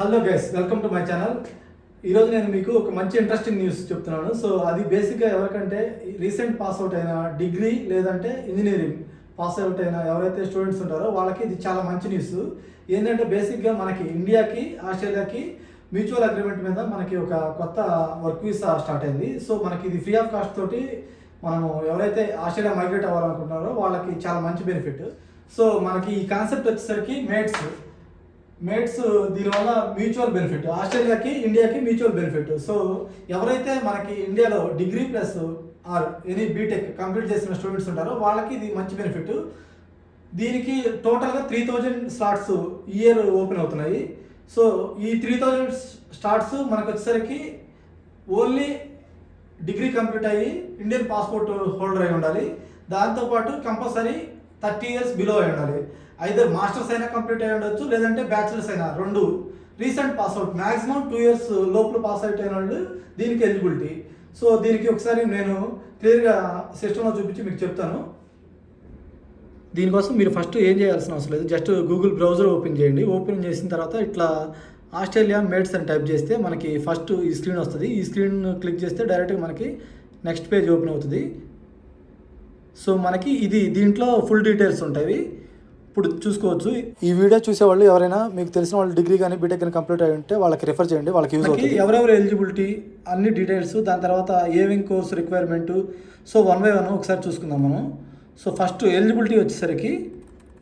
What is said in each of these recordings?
Hello guys, welcome to my channel. ఈరోజు నేను మీకు ఒక మంచి ఇంట్రెస్టింగ్ న్యూస్ చెప్తున్నాను. సో అది బేసిక్గా ఎవరికంటే రీసెంట్ పాస్ అవుట్ అయిన డిగ్రీ లేదంటే ఇంజనీరింగ్ పాస్ అవుట్ అయిన ఎవరైతే స్టూడెంట్స్ ఉంటారో వాళ్ళకి ఇది చాలా మంచి న్యూస్. ఏంటంటే బేసిక్గా మనకి ఇండియాకి ఆస్ట్రేలియాకి మ్యూచువల్ అగ్రిమెంట్ మీద మనకి ఒక కొత్త వర్క్ వీసా స్టార్ట్ అయింది. సో మనకి ఇది ఫ్రీ ఆఫ్ కాస్ట్ తోటి మనము ఎవరైతే ఆస్ట్రేలియా మైగ్రేట్ అవ్వాలనుకుంటున్నారో వాళ్ళకి చాలా మంచి బెనిఫిట్. సో మనకి ఈ కాన్సెప్ట్ వచ్చేసరికి మేట్స్ దీనివల్ల మ్యూచువల్ బెనిఫిట్, ఆస్ట్రేలియాకి ఇండియాకి మ్యూచువల్ బెనిఫిట్. సో ఎవరైతే మనకి ఇండియాలో degree plus or any B Tech complete చేసిన స్టూడెంట్స్ ఉంటారో వాళ్ళకి ఇది మంచి బెనిఫిట్. దీనికి టోటల్గా 3000 స్లాట్స్ ఇయర్ ఓపెన్ అవుతున్నాయి. సో ఈ 3000 స్లాట్స్ మనకు వచ్చేసరికి ఓన్లీ డిగ్రీ కంప్లీట్ అయ్యి ఇండియన్ పాస్పోర్ట్ హోల్డర్ అయి ఉండాలి. దాంతోపాటు కంపల్సరీ 30 years బిలో అయి ఉండాలి. ఐదర్ మాస్టర్స్ అయినా కంప్లీట్ అయి ఉండొచ్చు, లేదంటే బ్యాచిలర్స్ అయినా, రెండు రీసెంట్ పాస్అవుట్ మ్యాక్సిమం 2 years లోపల పాస్ అవుట్ అయిన వాళ్ళు దీనికి ఎలిజిబిలిటీ. సో దీనికి ఒకసారి నేను క్లియర్గా సిస్టంలో చూపించి మీకు చెప్తాను. దీనికోసం మీరు ఫస్ట్ ఏం చేయాల్సిన అవసరం లేదు, జస్ట్ గూగుల్ బ్రౌజర్ ఓపెన్ చేయండి. ఓపెన్ చేసిన తర్వాత ఇట్లా ఆస్ట్రేలియా మేట్స్ అని టైప్ చేస్తే మనకి ఫస్ట్ ఈ స్క్రీన్ వస్తుంది. ఈ స్క్రీన్ క్లిక్ చేస్తే డైరెక్ట్గా మనకి నెక్స్ట్ పేజ్ ఓపెన్ అవుతుంది. సో మనకి దీంట్లో ఫుల్ డీటెయిల్స్ ఉంటాయి. ఇప్పుడు చూసుకోవచ్చు. ఈ వీడియో చూసేవాళ్ళు ఎవరైనా మీకు తెలిసిన వాళ్ళు డిగ్రీ కానీ బీటెక్ కానీ కంప్లీట్ అయి ఉంటే వాళ్ళకి రెఫర్ చేయండి, వాళ్ళకి యూజ్ అవుతుంది. ఎవరెవరు ఎలిజిబిలిటీ అన్ని డీటెయిల్స్, దాని తర్వాత ఏవింగ్ కోర్స్ రిక్వైర్మెంట్. సో 1 by 1 ఒకసారి చూసుకుందాం మనం. సో ఫస్ట్ ఎలిజిబిలిటీ వచ్చేసరికి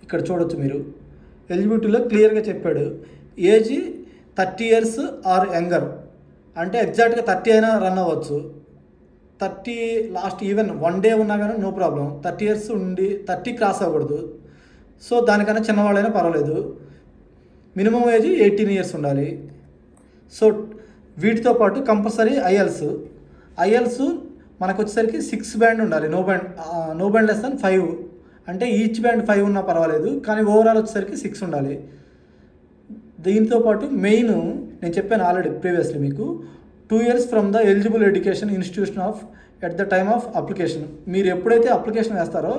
ఇక్కడ చూడొచ్చు మీరు. ఎలిజిబిలిటీలో క్లియర్గా చెప్పాడు, ఏజ్ 30 years ఆర్ యంగర్. అంటే ఎగ్జాక్ట్గా 30 అయినా రన్ అవ్వచ్చు, 30 లాస్ట్ ఈవెన్ 1 day ఉన్నా కానీ నో ప్రాబ్లం. 30 years ఉండి 30 క్రాస్ అవ్వకూడదు. సో దానికన్నా చిన్నవాళ్ళైనా పర్వాలేదు. మినిమం ఏజ్ 18 years ఉండాలి. సో వీటితో పాటు కంపల్సరీ ఐఎల్స్ మనకు వచ్చేసరికి 6 band ఉండాలి. No band less than 5. అంటే ఈచ్ బ్యాండ్ 5 ఉన్నా పర్వాలేదు, కానీ ఓవరాల్ వచ్చేసరికి 6 ఉండాలి. దీంతో పాటు మెయిన్ నేను చెప్పాను ఆల్రెడీ ప్రీవియస్లీ మీకు, 2 years from the eligible education institution of at the time of application. మీరు ఎప్పుడైతే అప్లికేషన్ వేస్తారో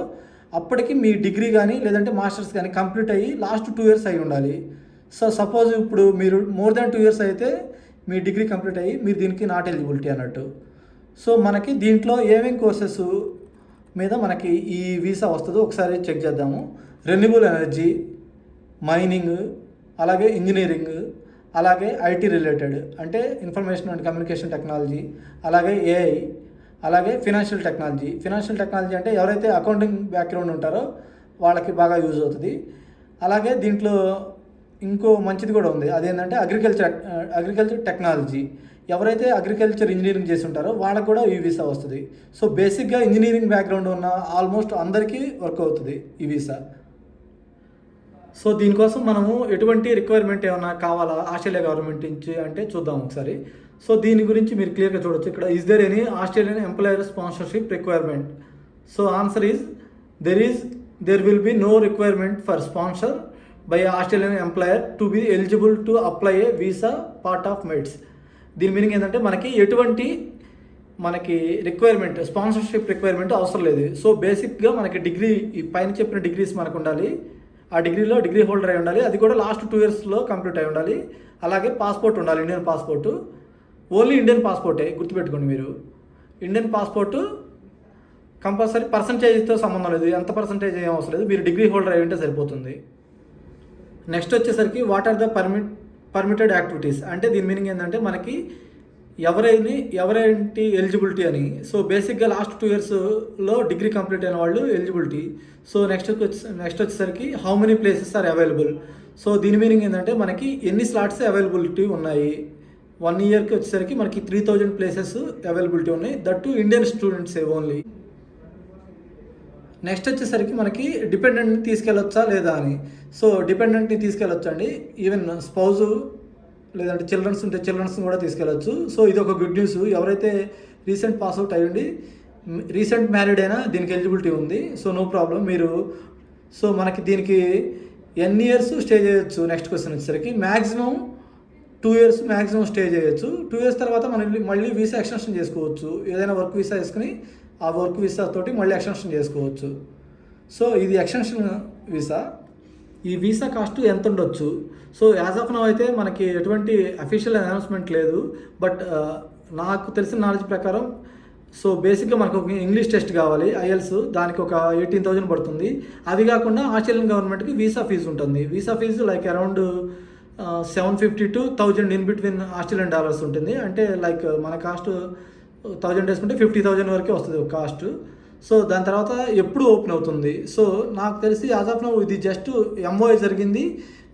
అప్పటికి మీ డిగ్రీ కానీ లేదంటే మాస్టర్స్ కానీ కంప్లీట్ అయ్యి లాస్ట్ 2 years అయి ఉండాలి. సో సపోజ్ ఇప్పుడు మీరు మోర్ దాన్ 2 years అయితే మీ డిగ్రీ కంప్లీట్ అయ్యి మీరు దీనికి నాట్ ఎలిజిబిలిటీ అన్నట్టు. సో మనకి దీంట్లో ఏమేమి కోర్సెస్ మీద మనకి ఈ వీసా వస్తుందో ఒకసారి చెక్ చేద్దాము. రెన్యూబుల్ ఎనర్జీ, మైనింగ్, అలాగే ఇంజనీరింగ్, అలాగే ఐటీ రిలేటెడ్ అంటే ఇన్ఫర్మేషన్ అండ్ కమ్యూనికేషన్ టెక్నాలజీ, అలాగే ఏఐ, అలాగే ఫినాన్షియల్ టెక్నాలజీ అంటే ఎవరైతే అకౌంటింగ్ బ్యాక్గ్రౌండ్ ఉంటారో వాళ్ళకి బాగా యూజ్ అవుతుంది. అలాగే దీంట్లో ఇంకో మంచిది కూడా ఉంది, అదేంటంటే అగ్రికల్చర్ టెక్నాలజీ. ఎవరైతే అగ్రికల్చర్ ఇంజనీరింగ్ చేసి ఉంటారో వాళ్ళకు కూడా ఈ వీసా వస్తుంది. సో బేసిక్గా ఇంజనీరింగ్ బ్యాక్గ్రౌండ్ ఉన్న ఆల్మోస్ట్ అందరికీ వర్క్ అవుతుంది ఈ వీసా. సో దీనికోసం మనము ఎటువంటి రిక్వైర్మెంట్ ఏమైనా కావాలా ఆస్ట్రేలియా గవర్నమెంట్ నుంచి అంటే చూద్దాం ఒకసారి. సో దీని గురించి మీరు క్లియర్గా చూడొచ్చు. ఇక్కడ is there any Australian employer sponsorship requirement? So answer is there will be no requirement for sponsor by Australian employer to be eligible to apply a visa part of MATES. దీని meaning ఏంటంటే మనకి ఎటువంటి requirement, sponsorship requirement అవసరం లేదు. So బేసిక్గా మనకి degree, ఈ పైన చెప్పిన డిగ్రీస్ మనకు ఉండాలి. ఆ డిగ్రీలో డిగ్రీ హోల్డర్ అయి ఉండాలి, అది కూడా లాస్ట్ 2 years కంప్లీట్ అయి ఉండాలి. అలాగే పాస్పోర్ట్ ఉండాలి, ఇండియన్ పాస్పోర్టు. ఓన్లీ ఇండియన్ పాస్పోర్టే, గుర్తుపెట్టుకోండి మీరు. Indian passport compulsory. పర్సంటేజ్తో సంబంధం లేదు, ఎంత పర్సంటేజ్ ఏం అవసరం లేదు, మీరు డిగ్రీ హోల్డర్ అయి ఉంటే సరిపోతుంది. నెక్స్ట్ వచ్చేసరికి what are the permitted activities అంటే దీని మీనింగ్ ఏంటంటే మనకి ఎవరేంటి ఎలిజిబిలిటీ అని. సో బేసిక్గా లాస్ట్ 2 years డిగ్రీ కంప్లీట్ అయిన వాళ్ళు ఎలిజిబిలిటీ. సో నెక్స్ట్ వచ్చేసరికి how many places are available. So దీని మీనింగ్ ఏంటంటే మనకి ఎన్ని స్లాట్స్ అవైలబిలిటీ ఉన్నాయి. 1 yearకి వచ్చేసరికి మనకి 3000 ప్లేసెస్ అవైలబిలిటీ ఉన్నాయి, that to Indian students only. Next వచ్చేసరికి మనకి డిపెండెంట్ని తీసుకెళ్ళొచ్చా లేదా అని. సో డిపెండెంట్ని తీసుకెళ్ళొచ్చు అండి, ఈవెన్ స్పౌజు లేదంటే చిల్డ్రన్స్ ఉంటే చిల్డ్రన్స్ని కూడా తీసుకెళ్ళచ్చు. సో ఇది ఒక గుడ్ న్యూస్. ఎవరైతే రీసెంట్ పాస్అవుట్ అయ్యండి, రీసెంట్ మ్యారీడ్ అయినా దీనికి ఎలిజిబిలిటీ ఉంది. సో నో ప్రాబ్లం మీరు. సో మనకి దీనికి ఎన్ని ఇయర్స్ స్టే చేయొచ్చు? నెక్స్ట్ క్వశ్చన్ వచ్చేసరికి మ్యాక్సిమం 2 years మ్యాక్సిమం స్టే చేయొచ్చు. 2 years తర్వాత మనం మళ్ళీ వీసా ఎక్స్టెన్షన్ చేసుకోవచ్చు. ఏదైనా వర్క్ వీసా వేసుకుని ఆ వర్క్ వీసా తోటి మళ్ళీ ఎక్స్టెన్షన్ చేసుకోవచ్చు. సో ఇది ఎక్స్టెన్షన్ వీసా. ఈ వీసా కాస్ట్ ఎంత ఉండొచ్చు? సో యాజ్ ఆఫ్ నౌ అయితే మనకి ఎటువంటి అఫీషియల్ అనౌన్స్మెంట్ లేదు. బట్ నాకు తెలిసిన నాలెడ్జ్ ప్రకారం సో బేసిక్గా మనకు ఒక ఇంగ్లీష్ టెస్ట్ కావాలి ఐఎల్స్, దానికి ఒక 18,000 పడుతుంది. అవి కాకుండా ఆస్ట్రేలియన్ గవర్నమెంట్కి వీసా ఫీజు ఉంటుంది. Visa fee like around 750 to 1000 in between Australian dollars ఉంటుంది. అంటే లైక్ మన కాస్ట్ 1000 వేసుకుంటే 50,000 వరకే వస్తుంది ఒక కాస్ట్. సో దాని తర్వాత ఎప్పుడు ఓపెన్ అవుతుంది? సో నాకు తెలిసి యాజ్ ఆఫ్ నౌ ఇది జస్ట్ ఎంఓఐ జరిగింది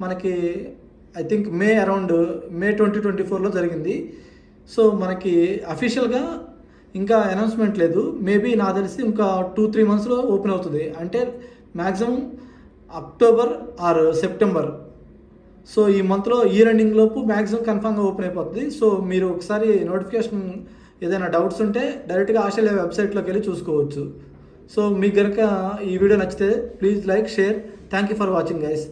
మనకి, ఐ థింక్ అరౌండ్ మే 2024లో జరిగింది. సో మనకి అఫీషియల్గా ఇంకా అనౌన్స్మెంట్ లేదు. మేబీ నాకు తెలిసి ఇంకా 2-3 మంత్స్లో ఓపెన్ అవుతుంది. అంటే maximum October or September. So ఈ మంత్లో ఇయర్ ఎండింగ్ లోపు మ్యాక్సిమం కన్ఫామ్గా ఓపెన్ అయిపోతుంది. సో మీరు ఒకసారి నోటిఫికేషన్ ఏదైనా డౌట్స్ ఉంటే డైరెక్ట్గా ఆస్ట్రేలియా వెబ్సైట్లోకి వెళ్ళి చూసుకోవచ్చు. సో మీకు కనుక ఈ వీడియో నచ్చితే please like, share. Thank you for watching guys.